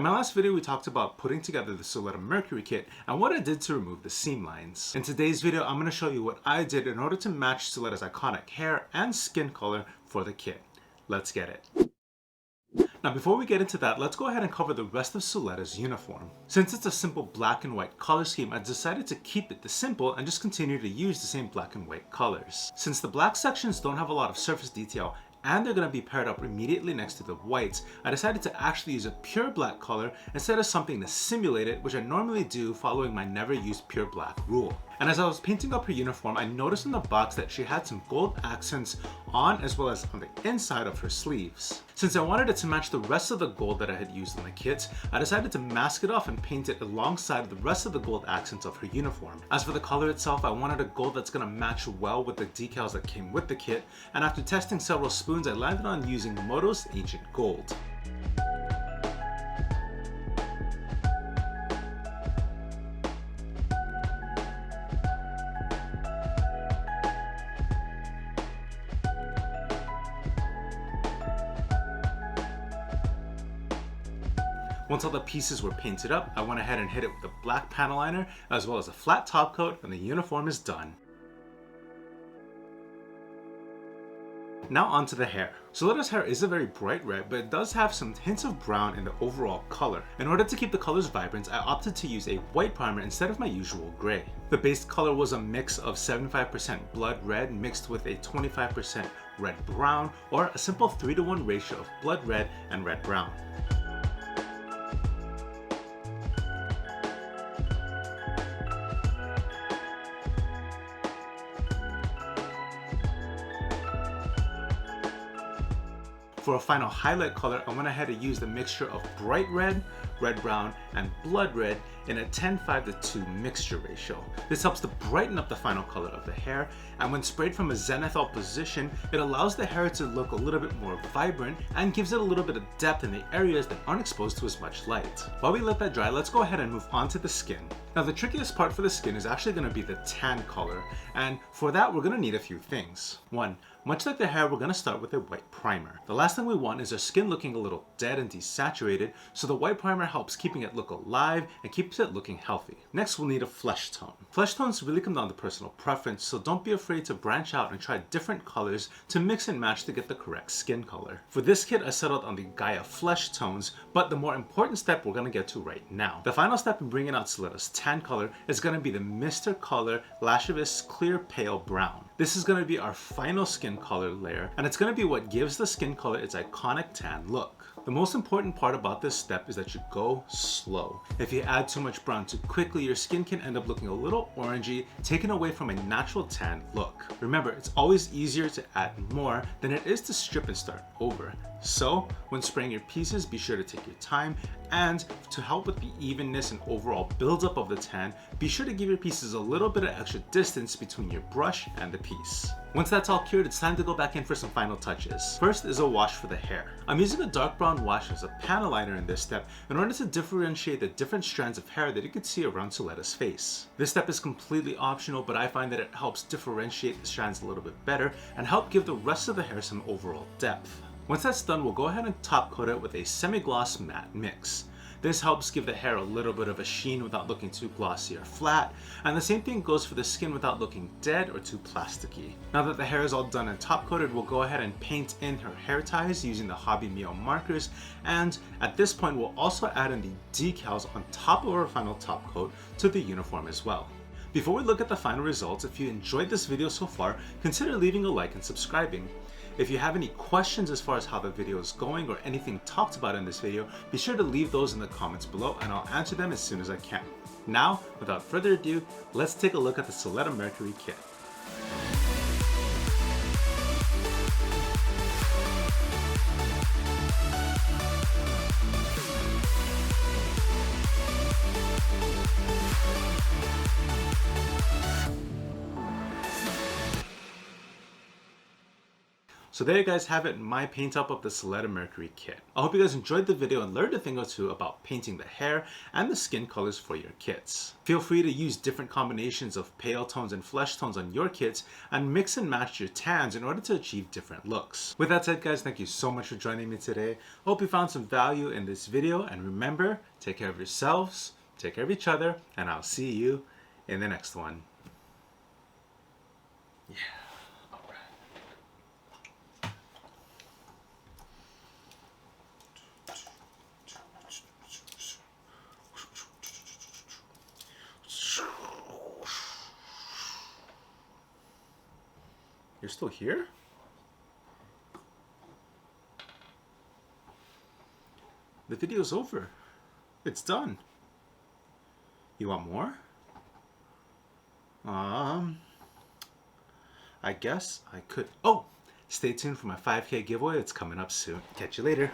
my last video we talked about putting together the Suletta Mercury kit and what I did to remove the seam lines. In today's video I'm going to show you what I did in order to match Suletta's iconic hair and skin color for the kit. Let's get it. Now before we get into that, let's go ahead and cover the rest of Suletta's uniform. Since it's a simple black and white color scheme, I decided to keep it simple and just continue to use the same black and white colors. Since the black sections don't have a lot of surface detail and they're going to be paired up immediately next to the whites, I decided to actually use a pure black color instead of something to simulate it, which I normally do following my never use pure black rule. And as I was painting up her uniform, I noticed in the box that she had some gold accents on as well as on the inside of her sleeves. Since I wanted it to match the rest of the gold that I had used in the kit, I decided to mask it off and paint it alongside the rest of the gold accents of her uniform. As for the color itself, I wanted a gold that's going to match well with the decals that came with the kit, and after testing several spoons, I landed on using Moto's Ancient Gold. Once all the pieces were painted up, I went ahead and hit it with a black panel liner as well as a flat top coat, and the uniform is done. Now onto the hair. Suletta's hair is a very bright red, but it does have some hints of brown in the overall color. In order to keep the colors vibrant, I opted to use a white primer instead of my usual gray. The base color was a mix of 75% blood red mixed with a 25% red brown, or a simple 3:1 ratio of blood red and red brown. For a final highlight color, I went ahead and used a mixture of bright red, red brown, and blood red in a 10:5:2 mixture ratio. This helps to brighten up the final color of the hair, and when sprayed from a zenithal position, it allows the hair to look a little bit more vibrant and gives it a little bit of depth in the areas that aren't exposed to as much light. While we let that dry, let's go ahead and move on to the skin. Now the trickiest part for the skin is actually going to be the tan color, and for that we're going to need a few things. One, much like the hair, we're going to start with a white primer. The last thing we want is our skin looking a little dead and desaturated, so the white primer helps keeping it look alive and keeps it looking healthy. Next, we'll need a flesh tone. Flesh tones really come down to personal preference, so don't be afraid to branch out and try different colors to mix and match to get the correct skin color. For this kit, I settled on the Gaia flesh tones, but the more important step we're going to get to right now. The final step in bringing out Suletta's tan color is going to be the Mr. Color Lascivous Clear Pale Brown. This is going to be our final skin color layer, and it's going to be what gives the skin color its iconic tan look. The most important part about this step is that you go slow. If you add too much brown too quickly, your skin can end up looking a little orangey, taken away from a natural tan look. Remember, it's always easier to add more than it is to strip and start over. So, when spraying your pieces, be sure to take your time, and to help with the evenness and overall buildup of the tan, be sure to give your pieces a little bit of extra distance between your brush and the piece. Once that's all cured, it's time to go back in for some final touches. First is a wash for the hair. I'm using a dark brown wash as a panel liner in this step in order to differentiate the different strands of hair that you can see around Suletta's face. This step is completely optional, but I find that it helps differentiate the strands a little bit better and help give the rest of the hair some overall depth. Once that's done, we'll go ahead and top coat it with a semi-gloss matte mix. This helps give the hair a little bit of a sheen without looking too glossy or flat, and the same thing goes for the skin without looking dead or too plasticky. Now that the hair is all done and top coated, we'll go ahead and paint in her hair ties using the Hobby Mio markers, and at this point we'll also add in the decals on top of our final top coat to the uniform as well. Before we look at the final results, if you enjoyed this video so far, consider leaving a like and subscribing. If you have any questions as far as how the video is going or anything talked about in this video, be sure to leave those in the comments below and I'll answer them as soon as I can. Now, without further ado, let's take a look at the Suletta Mercury kit. So there you guys have it, my paint up of the Suletta Mercury kit. I hope you guys enjoyed the video and learned a thing or two about painting the hair and the skin colors for your kits. Feel free to use different combinations of pale tones and flesh tones on your kits and mix and match your tans in order to achieve different looks. With that said guys, thank you so much for joining me today. Hope you found some value in this video, and remember, take care of yourselves, take care of each other, and I'll see you in the next one. Yeah. You're still here? The video's over. It's done. You want more? I guess I could. Oh, stay tuned for my 5K giveaway. It's coming up soon. Catch you later.